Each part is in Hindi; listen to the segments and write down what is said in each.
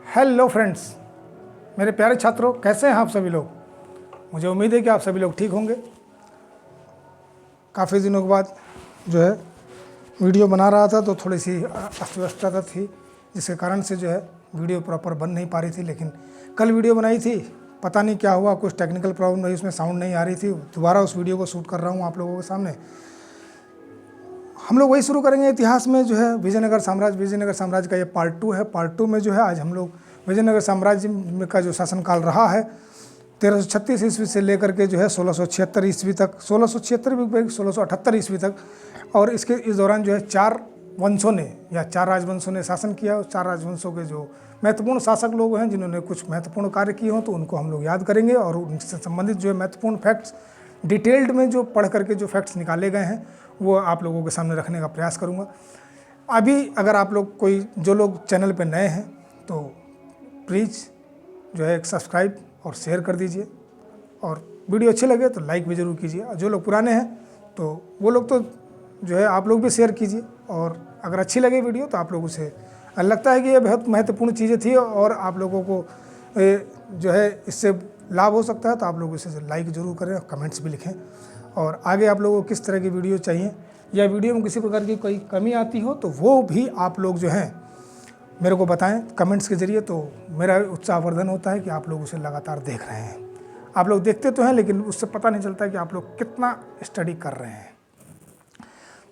हेलो फ्रेंड्स, मेरे प्यारे छात्रों, कैसे हैं आप सभी लोग। मुझे उम्मीद है कि आप सभी लोग ठीक होंगे। काफ़ी दिनों के बाद जो है वीडियो बना रहा था तो थोड़ी सी अस्तव्यस्तता थी, जिसके कारण से जो है वीडियो प्रॉपर बन नहीं पा रही थी। लेकिन कल वीडियो बनाई थी, पता नहीं क्या हुआ, कुछ टेक्निकल प्रॉब्लम रही, उसमें साउंड नहीं आ रही थी। दोबारा उस वीडियो को शूट कर रहा हूँ आप लोगों के सामने। हम लोग वही शुरू करेंगे इतिहास में जो है विजयनगर साम्राज्य का ये पार्ट 2 है। पार्ट 2 में जो है आज हम लोग विजयनगर साम्राज्य का जो शासनकाल रहा है 1336 ईस्वी से लेकर के जो है 1676 ईस्वी तक, 1676 भी 1678 ईस्वी तक। और इस दौरान जो है 4 वंशों ने या 4 राजवंशों ने शासन किया। और 4 राजवंशों के जो महत्वपूर्ण शासक लोग हैं जिन्होंने कुछ महत्वपूर्ण कार्य किए हों तो उनको हम लोग याद करेंगे, और उनसे संबंधित जो है महत्वपूर्ण फैक्ट्स डिटेल्ड में जो पढ़ करके जो फैक्ट्स निकाले गए हैं वो आप लोगों के सामने रखने का प्रयास करूँगा। अभी अगर आप लोग जो लोग चैनल पर नए हैं तो प्लीज़ जो है एक सब्सक्राइब और शेयर कर दीजिए, और वीडियो अच्छे लगे तो लाइक भी ज़रूर कीजिए। और जो लोग पुराने हैं तो वो लोग तो जो है आप लोग भी शेयर कीजिए, और अगर अच्छी लगे वीडियो तो आप लोगों से लगता है कि ये बहुत महत्वपूर्ण चीज़ें थी और आप लोगों को जो है इससे लाभ हो सकता है तो आप लोग इसे लाइक ज़रूर करें और कमेंट्स भी लिखें। और आगे आप लोगों को किस तरह की वीडियो चाहिए या वीडियो में किसी प्रकार की कोई कमी आती हो तो वो भी आप लोग जो हैं मेरे को बताएं कमेंट्स के ज़रिए, तो मेरा उत्साहवर्धन होता है कि आप लोग उसे लगातार देख रहे हैं। आप लोग देखते तो हैं लेकिन उससे पता नहीं चलता कि आप लोग कितना स्टडी कर रहे हैं।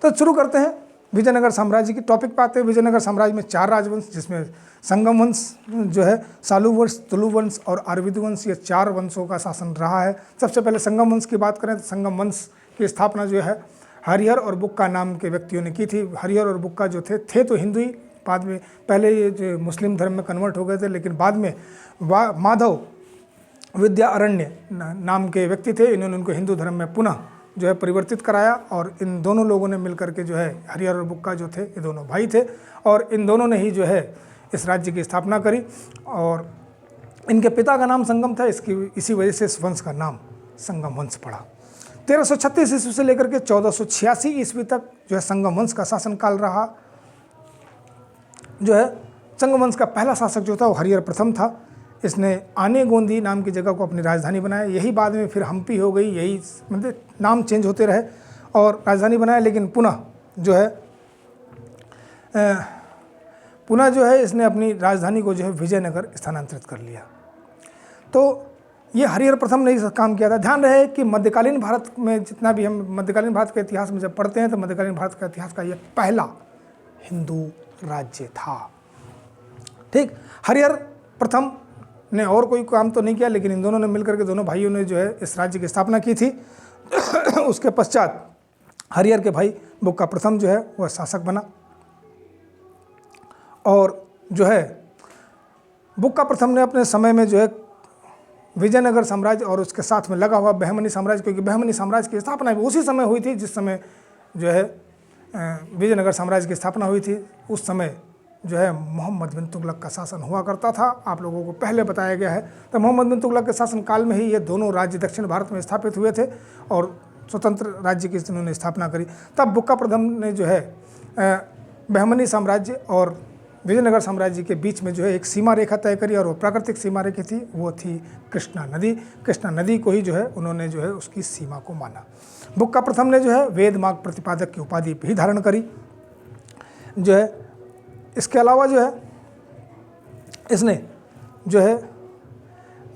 तो शुरू करते हैं विजयनगर साम्राज्य की टॉपिक पे आते हैं। विजयनगर साम्राज्य में 4 राजवंश, जिसमें संगम वंश जो है, सालू वंश, तुलु वंश और अरविंद वंश, ये 4 वंशों का शासन रहा है। सबसे पहले संगम वंश की बात करें तो संगम वंश की स्थापना जो है हरिहर और बुक्का नाम के व्यक्तियों ने की थी। हरिहर और बुक्का जो थे तो हिंदू ही, बाद में पहले ये जो मुस्लिम धर्म में कन्वर्ट हो गए थे, लेकिन बाद में माधव विद्या अरण्य नाम के व्यक्ति थे। इन्होंने उनको हिंदू धर्म में पुनः जो है परिवर्तित कराया, और इन दोनों लोगों ने मिलकर के जो है हरिहर और बुक्का जो थे ये दोनों भाई थे, और इन दोनों ने ही जो है इस राज्य की स्थापना करी। और इनके पिता का नाम संगम था, इसी वजह से इस वंश का नाम संगम वंश पड़ा। 1336 ईस्वी से लेकर के 1486 ईस्वी तक जो है संगम वंश का शासनकाल रहा। जो है संगम वंश का पहला शासक जो था वो हरिहर प्रथम था। इसने आने गोंदी नाम की जगह को अपनी राजधानी बनाया। यही बाद में फिर हम्पी हो गई, यही मतलब नाम चेंज होते रहे और राजधानी बनाया। लेकिन पुनः जो है इसने अपनी राजधानी को जो है विजयनगर स्थानांतरित कर लिया। तो ये हरिहर प्रथम ने इस काम किया था। ध्यान रहे कि मध्यकालीन भारत में जितना भी हम मध्यकालीन भारत के इतिहास में जब पढ़ते हैं तो मध्यकालीन भारत का इतिहास का ये पहला हिंदू राज्य था। ठीक, हरिहर प्रथम ने और कोई काम तो नहीं किया, लेकिन इन दोनों ने मिलकर के, दोनों भाइयों ने जो है इस राज्य की स्थापना की थी। उसके पश्चात हरिहर के भाई बुक्का प्रथम जो है वह शासक बना, और जो है बुक्का प्रथम ने अपने समय में जो है विजयनगर साम्राज्य और उसके साथ में लगा हुआ बहमनी साम्राज्य, क्योंकि बहमनी साम्राज्य की स्थापना भी उसी समय हुई थी जिस समय जो है विजयनगर साम्राज्य की स्थापना हुई थी। उस समय जो है मोहम्मद बिन तुगलक का शासन हुआ करता था। आप लोगों को पहले बताया गया है। तो मोहम्मद बिन तुगलक के शासन काल में ही ये दोनों राज्य दक्षिण भारत में स्थापित हुए थे और स्वतंत्र राज्य की इन्होंने स्थापना करी। तब बुक्का प्रथम ने जो है बहमनी साम्राज्य और विजयनगर साम्राज्य के बीच में जो है एक सीमा रेखा तय करी, और वो प्राकृतिक सीमा रेखा थी, वो थी कृष्णा नदी। कृष्णा नदी को ही जो है उन्होंने जो है उसकी सीमा को माना। बुक्का प्रथम ने जो है वेद मार्ग प्रतिपादक की उपाधि भी धारण करी। जो है इसके अलावा जो है इसने जो है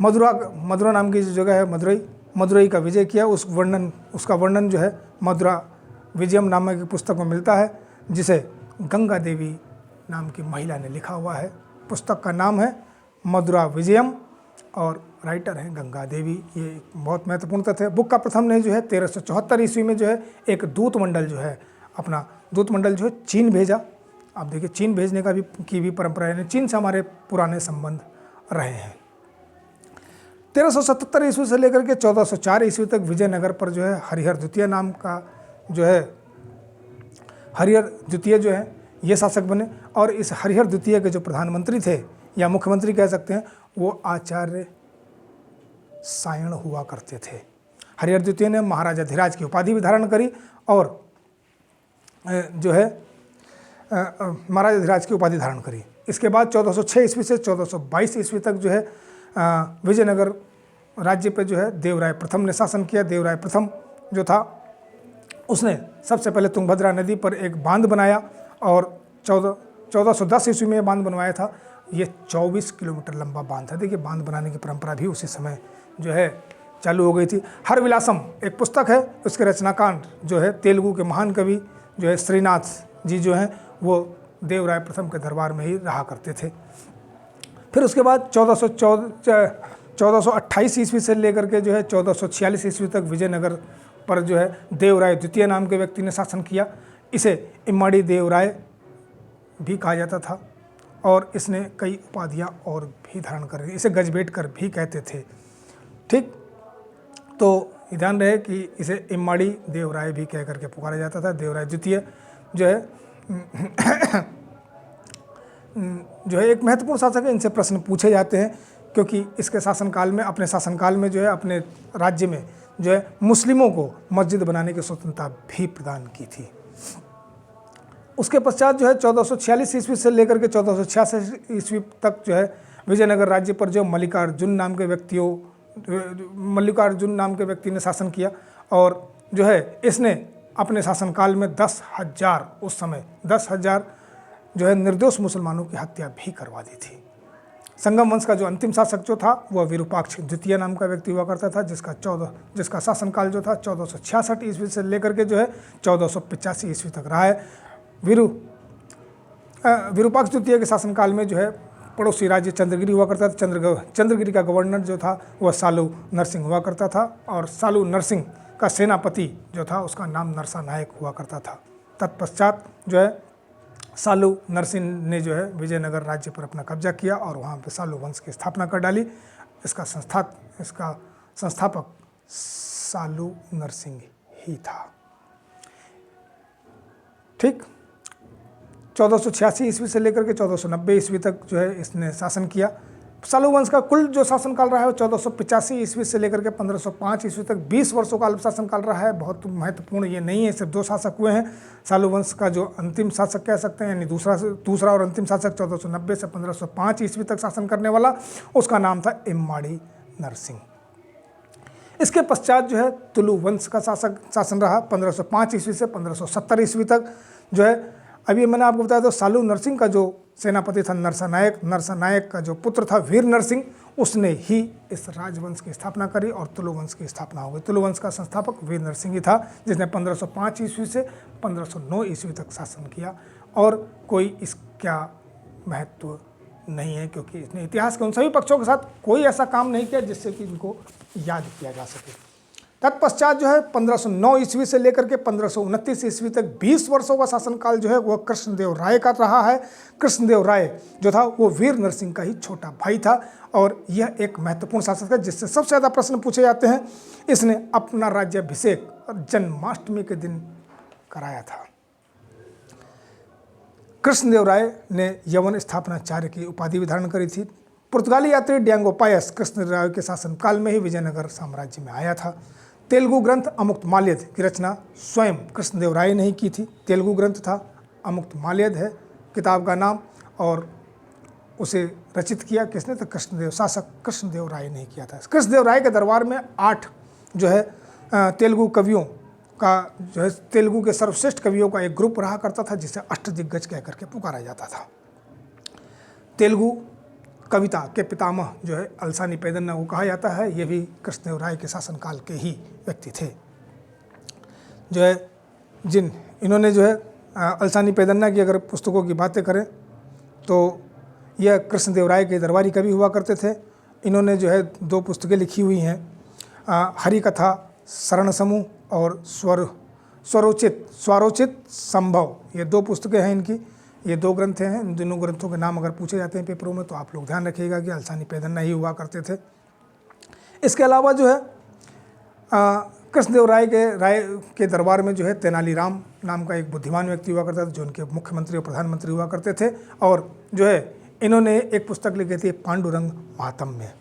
मदुरा नाम की जो जगह है मदुरई का विजय किया। उसका वर्णन जो है मदुरा विजयम नामक की पुस्तक में मिलता है, जिसे गंगा देवी नाम की महिला ने लिखा हुआ है। पुस्तक का नाम है मदुरा विजयम और राइटर हैं गंगा देवी। ये एक बहुत महत्वपूर्ण तथ्य है। बुक्का प्रथम ने जो है 1374 ईस्वी में जो है एक दूत मंडल जो है चीन भेजा। आप देखिए चीन भेजने की भी परंपरा है, चीन से हमारे पुराने संबंध रहे हैं। 1377 ईस्वी से लेकर के 1404 ईस्वी तक विजयनगर पर जो है हरिहर द्वितीय नाम का जो है हरिहर द्वितीय जो है ये शासक बने। और इस हरिहर द्वितीय के जो प्रधानमंत्री थे या मुख्यमंत्री कह सकते हैं वो आचार्य सायण हुआ करते थे। हरिहर द्वितीय ने महाराजा धीराज की उपाधि भी धारण करी, और जो है महाराजाधिराज की उपाधि धारण करी। इसके बाद 1406 ईस्वी से 1422 ईस्वी तक जो है विजयनगर राज्य पे जो है देवराय प्रथम ने शासन किया। देवराय प्रथम जो था उसने सबसे पहले तुंगभद्रा नदी पर एक बांध बनाया और 1410 ईस्वी में बांध बनवाया था। ये 24 किलोमीटर लंबा बांध था। देखिए, बांध बनाने की परंपरा भी उसी समय जो है चालू हो गई थी। हरविलासम एक पुस्तक है, उसके रचनाकांड जो है तेलुगु के महान कवि जो है श्रीनाथ जी जो हैं वो देवराय प्रथम के दरबार में ही रहा करते थे। फिर उसके बाद 1428 ईस्वी से लेकर के जो है 1446 ईस्वी तक विजयनगर पर जो है देवराय द्वितीय नाम के व्यक्ति ने शासन किया। इसे इम्माड़ी देवराय भी कहा जाता था और इसने कई उपाधियां और भी धारण कर रही। इसे गजबेटकर भी कहते थे। ठीक, तो ध्यान रहे कि इसे इम्माड़ी देवराय भी कह करके पुकारा जाता था। देवराय द्वितीय जो है एक महत्वपूर्ण शासक है। इनसे प्रश्न पूछे जाते हैं क्योंकि इसके शासनकाल में, अपने शासनकाल में जो है अपने राज्य में जो है मुस्लिमों को मस्जिद बनाने की स्वतंत्रता भी प्रदान की थी। उसके पश्चात जो है 1446 ईस्वी से लेकर के 1486 ईस्वी तक जो है विजयनगर राज्य पर जो मल्लिकार्जुन नाम के व्यक्ति ने शासन किया और जो है इसने अपने शासनकाल में 10,000 उस समय 10,000 जो है निर्दोष मुसलमानों की हत्या भी करवा दी थी। संगम वंश का जो अंतिम शासक जो था वह विरूपाक्ष द्वितीय नाम का व्यक्ति हुआ करता था, जिसका शासनकाल जो था 1466 ईस्वी से लेकर के जो है 1485 ईस्वी तक रहा है। विरूपाक्ष द्वितीय के शासनकाल में जो है पड़ोसी राज्य चंद्रगिरी हुआ करता था। चंद्रगिरी का गवर्नर जो था वह सालू नरसिंह हुआ करता था और सालू नरसिंह का सेनापति जो था उसका नाम नरसा नायक हुआ करता था। तत्पश्चात जो है सालू नरसिंह ने जो है विजयनगर राज्य पर अपना कब्जा किया और वहाँ पे सालू वंश की स्थापना कर डाली। इसका संस्थापक सालू नरसिंह ही था। ठीक, 1486 ईस्वी से लेकर के 1490 ईस्वी तक जो है इसने शासन किया। सालू वंश का कुल जो शासनकाल रहा है वो 1485 ईस्वी से लेकर के 1505 ईस्वी तक 20 वर्षों का शासनकाल रहा है। बहुत महत्वपूर्ण ये नहीं है, सिर्फ 2 शासक हुए हैं। सालू वंश का जो अंतिम शासक कह सकते हैं, यानी दूसरा और अंतिम शासक 1490 से 1505 ईस्वी तक शासन करने वाला, उसका नाम था इम्माड़ी नरसिंह। इसके पश्चात जो है तुलु वंश का शासन रहा 1505 ईस्वी से 1570 ईस्वी तक जो है। अभी मैंने आपको बताया तो सालू नरसिंह का जो सेनापति था नरसा नायक का जो पुत्र था वीर नरसिंह, उसने ही इस राजवंश की स्थापना करी और तुलु वंश की स्थापना हो गई। तुलु वंश का संस्थापक वीर नरसिंह ही था, जिसने 1505 ईस्वी से 1509 ईस्वी तक शासन किया और कोई इसका महत्व नहीं है क्योंकि इसने इतिहास के उन सभी पक्षों के साथ कोई ऐसा काम नहीं किया जिससे कि इनको याद किया जा सके। तत्पश्चात जो है 1509 ईस्वी से लेकर के 1529 ईस्वी तक 20 वर्षों का शासनकाल जो है वह कृष्णदेव राय का रहा है। कृष्णदेव राय जो था वो वीर नरसिंह का ही छोटा भाई था और यह एक महत्वपूर्ण शासक है जिससे सबसे ज़्यादा प्रश्न पूछे जाते हैं। इसने अपना राज्याभिषेक जन्माष्टमी के दिन कराया था। कृष्णदेव राय ने यवन स्थापनाचार्य की उपाधि भी धारण करी थी। पुर्तगाली यात्री डियांगो पायस कृष्णदेव राय के शासनकाल में ही विजयनगर साम्राज्य में आया था। तेलुगु ग्रंथ अमुक्तमाल्यद की रचना स्वयं कृष्णदेव राय ने ही की थी। तेलुगु ग्रंथ था, अमुक्तमाल्यद है किताब का नाम, और उसे रचित किया किसने? तो शासक कृष्णदेव राय ने किया था। कृष्णदेव राय के दरबार में 8 जो है तेलुगु कवियों का जो है तेलुगु के सर्वश्रेष्ठ कवियों का एक ग्रुप रहा करता था जिसे अष्टदिग्गज कह करके पुकारा जाता था। तेलुगु कविता के पितामह जो है अलसानी पेदन्ना को कहा जाता है। ये भी कृष्णदेव राय के शासनकाल के ही व्यक्ति थे जो है इन्होंने जो है अलसानी पेदन्ना की अगर पुस्तकों की बातें करें तो यह कृष्णदेव राय के दरबारी कवि हुआ करते थे। इन्होंने जो है 2 पुस्तकें लिखी हुई हैं, हरि कथा शरण समूह और स्वरोचित संभव, ये 2 पुस्तकें हैं इनकी। ये 2 ग्रंथ हैं। इन दोनों ग्रंथों के नाम अगर पूछे जाते हैं पेपरों में तो आप लोग ध्यान रखिएगा कि अलसानी पेदन्ना ही हुआ करते थे। इसके अलावा जो है कृष्णदेव राय के दरबार में जो है तेनालीराम नाम का एक बुद्धिमान व्यक्ति हुआ करता था जो उनके मुख्यमंत्री और प्रधानमंत्री हुआ करते थे। और जो है इन्होंने एक पुस्तक लिखी थी पांडुरंग महात्म्य।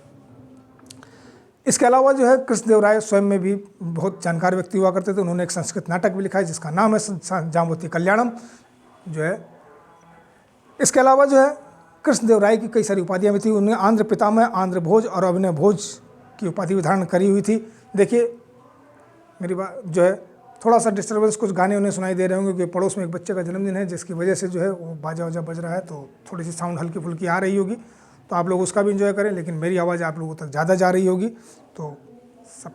इसके अलावा जो है कृष्णदेव राय स्वयं में भी बहुत जानकार व्यक्ति हुआ करते थे। उन्होंने एक संस्कृत नाटक भी लिखा है जिसका नाम है जाम्बवती कल्याणम, जो है इसके अलावा जो है कृष्णदेव राय की कई सारी उपाधियाँ भी थी। उन्हें आंध्र पितामह, आंध्र भोज और अभिनय भोज की उपाधि भी धारण करी हुई थी। देखिए मेरी बात जो है, थोड़ा सा डिस्टर्बेंस, कुछ गाने उन्हें सुनाई दे रहे होंगे क्योंकि पड़ोस में एक बच्चे का जन्मदिन है, जिसकी वजह से जो है वो बाजा वाजा बज रहा है, तो थोड़ी सी साउंड हल्की फुल्की आ रही होगी, तो आप लोग उसका भी एंजॉय करें। लेकिन मेरी आवाज़ आप लोगों तक ज़्यादा जा रही होगी, तो सब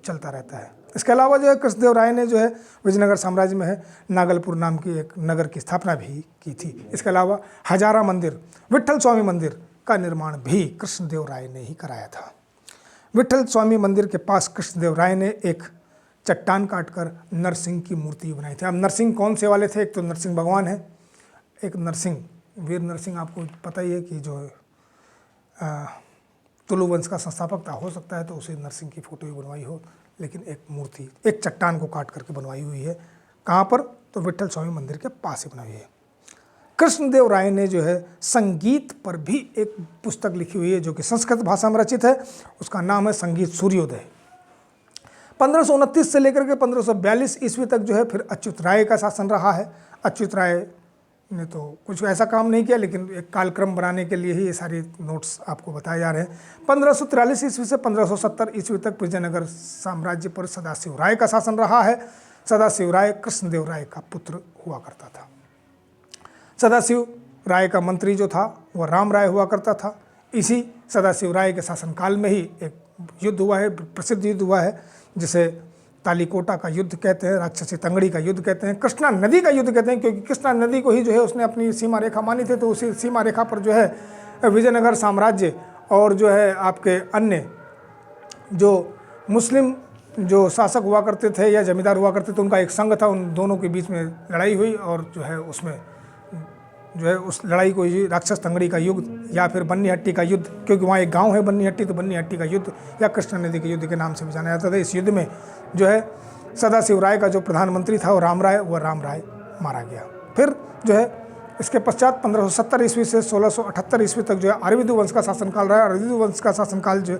चलता रहता है। इसके अलावा जो है कृष्णदेव राय ने जो है विजयनगर साम्राज्य में है नागलपुर नाम की एक नगर की स्थापना भी की थी। इसके अलावा हजारा मंदिर, विट्ठल स्वामी मंदिर का निर्माण भी कृष्णदेव राय ने ही कराया था। विट्ठल स्वामी मंदिर के पास कृष्णदेव राय ने एक चट्टान काटकर नरसिंह की मूर्ति बनाई थी। अब नरसिंह कौन से वाले थे? एक तो नरसिंह भगवान है, एक नरसिंह, वीर नरसिंह, आपको पता ही है कि जो तुलु वंश का संस्थापक था, हो सकता है तो उसे नरसिंह की फोटो ही बनवाई हो, लेकिन एक मूर्ति एक चट्टान को काट करके बनवाई हुई है। कहाँ पर? तो विट्ठल स्वामी मंदिर के पास ही बनाई है। कृष्णदेव राय ने जो है संगीत पर भी एक पुस्तक लिखी हुई है जो कि संस्कृत भाषा में रचित है। उसका नाम है संगीत सूर्योदय। 1529 से लेकर के 1542 ईस्वी तक जो है फिर अच्युत राय का शासन रहा है। अच्युत राय ने तो कुछ ऐसा काम नहीं किया, लेकिन एक कालक्रम बनाने के लिए ही ये सारे नोट्स आपको बताए जा रहे हैं। 1543 ईस्वी से 1570 ईस्वी तक विजयनगर साम्राज्य पर सदाशिव राय का शासन रहा है। सदाशिव राय कृष्णदेव राय का पुत्र हुआ करता था। सदाशिव राय का मंत्री जो था वह राम राय हुआ करता था। इसी सदाशिव राय के शासनकाल में ही एक युद्ध हुआ है, प्रसिद्ध युद्ध हुआ है, जिसे तालीकोटा का युद्ध कहते हैं, राक्षसी तंगड़ी का युद्ध कहते हैं, कृष्णा नदी का युद्ध कहते हैं, क्योंकि कृष्णा नदी को ही जो है उसने अपनी सीमा रेखा मानी थी। तो उसी सीमा रेखा पर जो है विजयनगर साम्राज्य और जो है आपके अन्य जो मुस्लिम जो शासक हुआ करते थे या जमींदार हुआ करते थे, उनका एक संघ था। उन दोनों के बीच में लड़ाई हुई और जो है उसमें जो है उस लड़ाई को राक्षस तंगड़ी का युद्ध या फिर बन्नीहट्टी का युद्ध, क्योंकि वहाँ एक गांव है बन्नीहट्टी, तो बन्नीहट्टी का युद्ध या कृष्णा नदी के युद्ध के नाम से भी जाना जाता था। इस युद्ध में जो है सदाशिव राय का जो प्रधानमंत्री था वो राम राय मारा गया। फिर जो है इसके पश्चात 1570 ईस्वी से 1678 ईस्वी तक जो है अरविंदु वंश का शासनकाल रहा। अरविंदु वंश का शासनकाल जो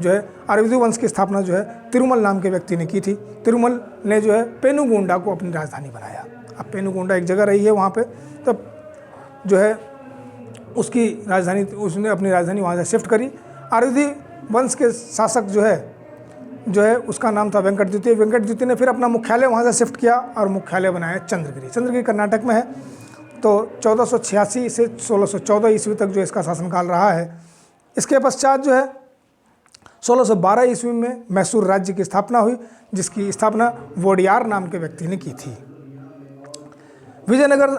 है अरविंदु वंश की स्थापना जो है तिरुमल नाम के व्यक्ति ने की थी। तिरुमल ने जो है पेनुगोंडा को अपनी राजधानी बनाया। अब पेनुगोंडा एक जगह रही है वहाँ पे, तब जो है उसकी राजधानी, उसने अपनी राजधानी वहाँ से शिफ्ट करी। अरविंद वंश के शासक जो है उसका नाम था वेंकट द्वितीय। वेंकट द्वितीय ने फिर अपना मुख्यालय वहाँ से शिफ्ट किया और मुख्यालय बनाया चंद्रगिरी। चंद्रगिरी कर्नाटक में है। तो 1486 से 1614 ईस्वी तक जो इसका शासनकाल रहा है। इसके पश्चात जो है 1612 ईस्वी में मैसूर राज्य की स्थापना हुई, जिसकी स्थापना वोडियार नाम के व्यक्ति ने की थी। विजयनगर,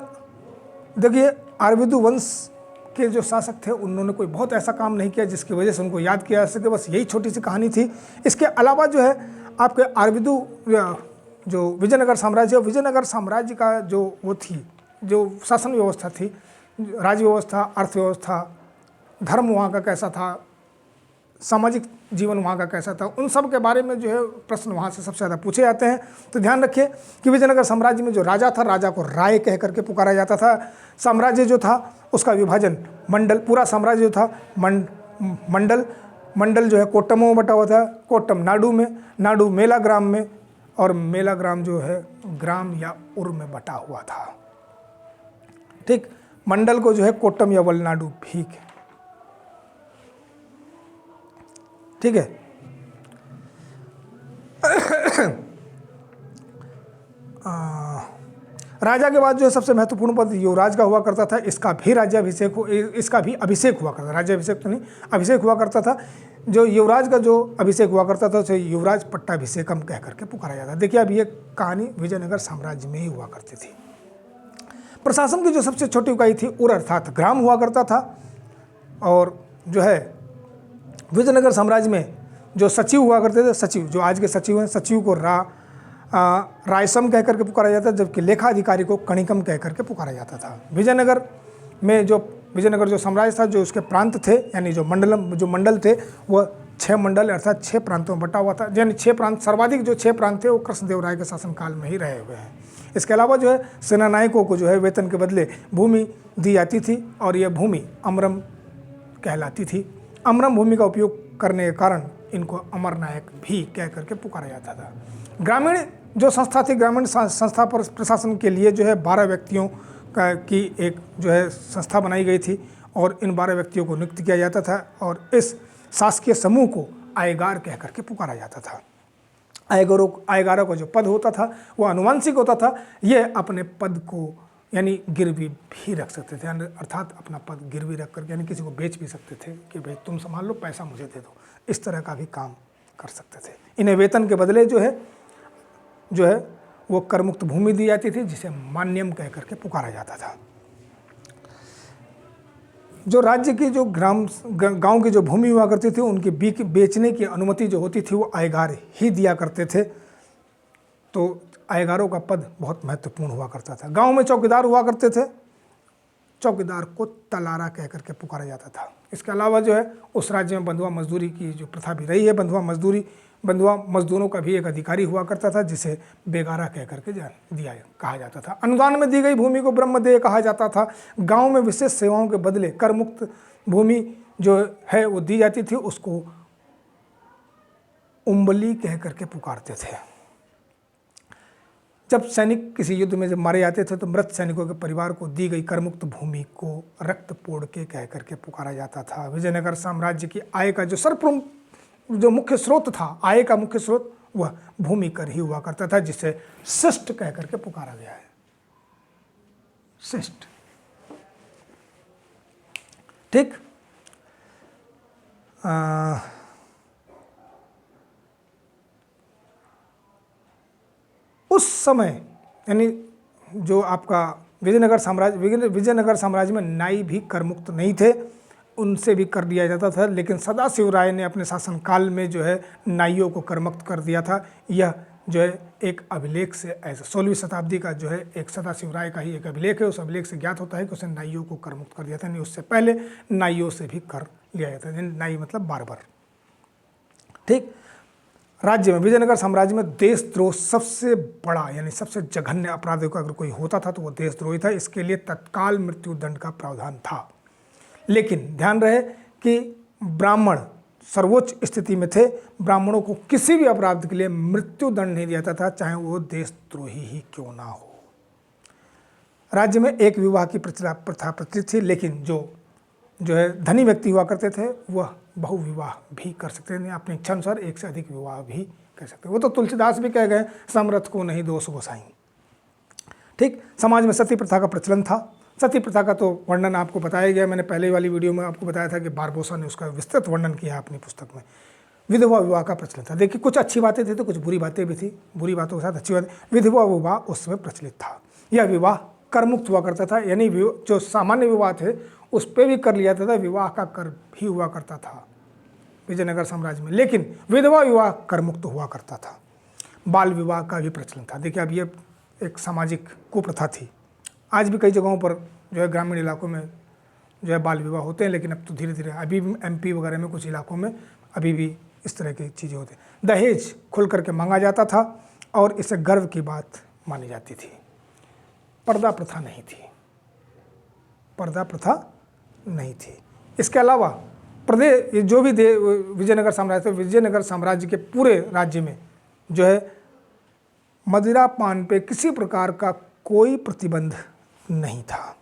देखिए अरविंदु वंश के जो शासक थे उन्होंने कोई बहुत ऐसा काम नहीं किया जिसकी वजह से उनको याद किया जा सके, बस यही छोटी सी कहानी थी। इसके अलावा जो है आपके अरविंदु जो विजयनगर साम्राज्य का जो वो थी, जो शासन व्यवस्था थी, राज्य व्यवस्था, अर्थव्यवस्था, धर्म वहाँ का कैसा था, सामाजिक जीवन वहाँ का कैसा था, उन सब के बारे में जो है प्रश्न वहाँ से सबसे ज़्यादा पूछे जाते हैं। तो ध्यान रखिए कि विजयनगर साम्राज्य में जो राजा था, राजा को राय कह करके पुकारा जाता था। साम्राज्य जो था उसका विभाजन मंडल, पूरा साम्राज्य जो था मंडल जो है कोट्टमों में बटा हुआ था। कोट्टम नाडु में, नाडु मेला ग्राम में, और मेला ग्राम जो है ग्राम या उर में बटा हुआ था। ठीक, मंडल को जो है कोट्टम या वलनाडु भी, ठीक है। राजा के बाद जो है सबसे महत्वपूर्ण पद युवराज का हुआ करता था। इसका भी अभिषेक हुआ करता था। राज्याभिषेक तो नहीं, अभिषेक हुआ करता था। जो युवराज का जो अभिषेक हुआ करता था उसे युवराज पट्टाभिषेकम कह करके पुकारा जाता। देखिए अब ये कहानी विजयनगर साम्राज्य में ही हुआ करती थी। प्रशासन की जो सबसे छोटी इकाई थी उर अर्थात ग्राम हुआ करता था। और जो है विजयनगर साम्राज्य में जो सचिव हुआ करते थे, सचिव जो आज के सचिव हैं, सचिव को रायसम कह करके पुकारा जाता था, जबकि लेखा अधिकारी को कणिकम कह करके पुकारा जाता था। विजयनगर जो साम्राज्य था, जो उसके प्रांत थे, यानी जो मंडल थे, वह 6 मंडल अर्थात 6 प्रांतों में बटा हुआ था। यानी 6 प्रांत, सर्वाधिक जो 6 प्रांत थे वो कृष्णदेव राय के शासनकाल में ही रहे हुए हैं। इसके अलावा जो है सेना नायकों को जो है वेतन के बदले भूमि दी जाती थी, और यह भूमि अमरम कहलाती थी। अमरम भूमि का उपयोग करने के कारण इनको अमर नायक भी कह करके पुकारा जाता था। ग्रामीण जो संस्था थी, ग्रामीण संस्था पर प्रशासन के लिए जो है 12 व्यक्तियों की एक जो है संस्था बनाई गई थी और इन 12 व्यक्तियों को नियुक्त किया जाता था और इस शासकीय समूह को आयगार कह करके पुकारा जाता था। आयगारों का जो पद होता था वो अनुवांशिक होता था। ये अपने पद को यानी गिरवी भी रख सकते थे, अर्थात अपना पद गिरवी रख करके यानी किसी को बेच भी सकते थे कि भाई तुम संभाल लो, पैसा मुझे दे दो, इस तरह का भी काम कर सकते थे। इन्हें वेतन के बदले जो है वो करमुक्त भूमि दी जाती थी, जिसे मान्यम कह करके पुकारा जाता था। जो राज्य की जो गांव की जो भूमि हुआ करती थी उनकी बेचने की अनुमति जो होती थी वो आयगार ही दिया करते थे। तो आयगारों का पद बहुत महत्वपूर्ण हुआ करता था। गांव में चौकीदार हुआ करते थे, चौकीदार को तलारा कह करके पुकारा जाता था। इसके अलावा जो है उस राज्य में बंधुआ मजदूरी की जो प्रथा भी रही है, बंधुआ मजदूरों का भी एक अधिकारी हुआ करता था जिसे बेगारा कह करके कहा जाता था। अनुदान में दी गई भूमि को ब्रह्मदेय कहा जाता था। गांव में विशेष सेवाओं के बदले कर मुक्त भूमि जो है वो दी जाती थी, उसको उम्बली कह करके पुकारते थे। जब सैनिक किसी युद्ध में जब मारे जाते थे तो मृत सैनिकों के परिवार को दी गई करमुक्त भूमि को रक्त पोड़ के कह करके पुकारा जाता था। विजयनगर साम्राज्य की आय का जो मुख्य स्रोत था, आय का मुख्य स्रोत वह भूमि कर ही हुआ करता था, जिसे शिष्ट कह करके पुकारा गया है। शिष्ट, ठीक। उस समय यानी जो आपका विजयनगर साम्राज्य में नाई भी करमुक्त नहीं थे, उनसे भी कर दिया जाता था। लेकिन सदाशिव राय ने अपने शासनकाल में जो है नाइयों को करमुक्त कर दिया था। यह जो है एक अभिलेख से ऐसा 16वीं शताब्दी का जो है एक सदाशिव राय का ही एक अभिलेख है। उस अभिलेख से ज्ञात होता है कि उसने नाइयों को करमुक्त कर दिया था। नहीं, उससे पहले नाइयों से भी कर लिया जाता था। नाई मतलब बार्बर, ठीक। राज्य में विजयनगर साम्राज्य में देशद्रोह सबसे बड़ा यानी सबसे जघन्य अपराध का अगर कोई होता था तो वो देशद्रोही था। इसके लिए तत्काल मृत्यु दंड का प्रावधान था। लेकिन ध्यान रहे कि ब्राह्मण सर्वोच्च स्थिति में थे। ब्राह्मणों को किसी भी अपराध के लिए मृत्यु दंड नहीं दिया जाता था, चाहे वो देशद्रोही ही क्यों ना हो। राज्य में एक विवाह की प्रथा प्रचलित थी, लेकिन जो है धनी व्यक्ति हुआ करते थे वह बहुविवाह भी कर सकते थे। अपनी इच्छा अनुसार एक से अधिक विवाह भी कर सकते। वो तो तुलसीदास भी कह गए, समर्थ को नहीं दोष गोसाई, ठीक। समाज में सती प्रथा का प्रचलन था। सती प्रथा का तो वर्णन आपको बताया गया, मैंने पहले वाली वीडियो में आपको बताया था कि बारबोसा ने उसका विस्तृत वर्णन किया अपनी पुस्तक में। विधवा विवाह का प्रचलन था। देखिए, कुछ अच्छी बातें थी तो कुछ बुरी बातें भी थी। बुरी बातों के साथ अच्छी बातें। विधवा विवाह उस समय प्रचलित था। यह विवाह करमुक्त हुआ करता था, यानी जो सामान्य विवाह थे उस पर भी कर लिया जाता था, विवाह का कर भी हुआ करता था विजयनगर साम्राज्य में। लेकिन विधवा विवाह करमुक्त हुआ करता था। बाल विवाह का भी प्रचलन था। देखिए, अब ये एक सामाजिक कुप्रथा थी। आज भी कई जगहों पर जो है ग्रामीण इलाकों में जो है बाल विवाह होते हैं, लेकिन अब तो धीरे धीरे अभी MP वगैरह में कुछ इलाकों में अभी भी इस तरह की चीज़ें होती हैं। दहेज खुल करके मांगा जाता था और इसे गर्व की बात मानी जाती थी। पर्दा प्रथा नहीं थी, पर्दा प्रथा नहीं थी। इसके अलावा प्रदेश जो भी विजयनगर साम्राज्य के पूरे राज्य में जो है मदिरा पान पे किसी प्रकार का कोई प्रतिबंध नहीं था।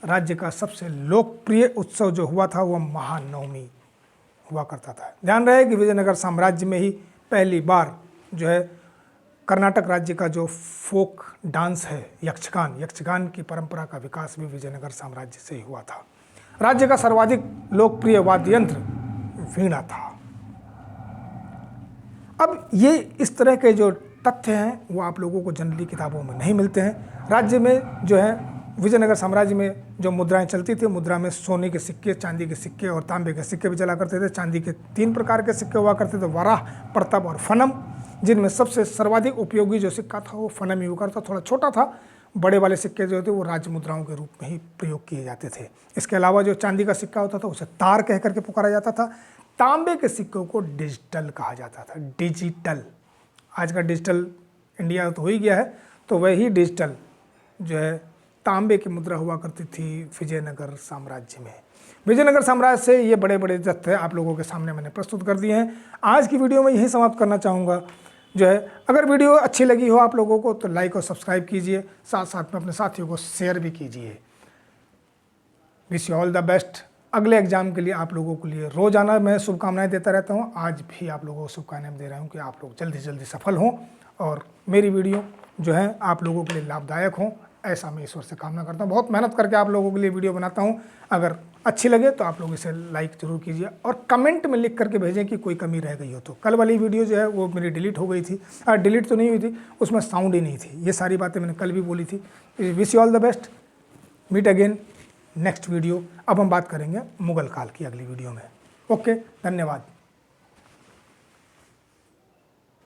राज्य का सबसे लोकप्रिय उत्सव जो हुआ था वह महानवमी हुआ करता था। ध्यान रहे कि विजयनगर साम्राज्य में ही पहली बार जो है कर्नाटक राज्य का जो फोक डांस है यक्षगान की परंपरा का विकास भी विजयनगर साम्राज्य से ही हुआ था। राज्य का सर्वाधिक लोकप्रिय वाद्य यंत्र वीणा था। अब ये इस तरह के जो तथ्य हैं वो आप लोगों को जनरली किताबों में नहीं मिलते हैं। राज्य में जो है विजयनगर साम्राज्य में जो मुद्राएं चलती थी, मुद्रा में सोने के सिक्के, चांदी के सिक्के और तांबे के सिक्के भी चला करते थे। चांदी के 3 प्रकार के सिक्के हुआ करते थे, वराह, प्रताप और फनम, जिनमें सबसे सर्वाधिक उपयोगी जो सिक्का था वो फनम ही हुआ करता। थोड़ा छोटा था। बड़े वाले सिक्के जो थे वो राज मुद्राओं के रूप में ही प्रयोग किए जाते थे। इसके अलावा जो चांदी का सिक्का होता था उसे तार कह करके पुकारा जाता था। तांबे के सिक्कों को डिजिटल कहा जाता था। डिजिटल, आज का डिजिटल इंडिया तो हो ही गया है, तो वही डिजिटल जो है तांबे की मुद्रा हुआ करती थी विजयनगर साम्राज्य में। विजयनगर साम्राज्य से ये बड़े बड़े तथ्य आप लोगों के सामने मैंने प्रस्तुत कर दिए हैं। आज की वीडियो में यही समाप्त करना चाहूँगा। जो है अगर वीडियो अच्छी लगी हो आप लोगों को तो लाइक और सब्सक्राइब कीजिए, साथ साथ में अपने साथियों को शेयर भी कीजिए। Wish you all the best. अगले एग्जाम के लिए आप लोगों के लिए रोजाना मैं शुभकामनाएं देता रहता हूं। आज भी आप लोगों को शुभकामनाएं दे रहा हूं कि आप लोग जल्दी से जल्दी सफल हों और मेरी वीडियो जो है आप लोगों के लिए लाभदायक हो, ऐसा मैं ईश्वर से कामना करता हूं। बहुत मेहनत करके आप लोगों के लिए वीडियो बनाता हूं। अगर अच्छी लगे तो आप लोग इसे लाइक जरूर कीजिए और कमेंट में लिख करके भेजें कि कोई कमी रह गई हो तो। कल वाली वीडियो जो है वो मेरी डिलीट हो गई थी, डिलीट तो नहीं हुई थी, उसमें साउंड ही नहीं थी। ये सारी बातें मैंने कल भी बोली थी। Wish you all the best, meet again next video. अब हम बात करेंगे मुगल काल की अगली वीडियो में। ओके, धन्यवाद।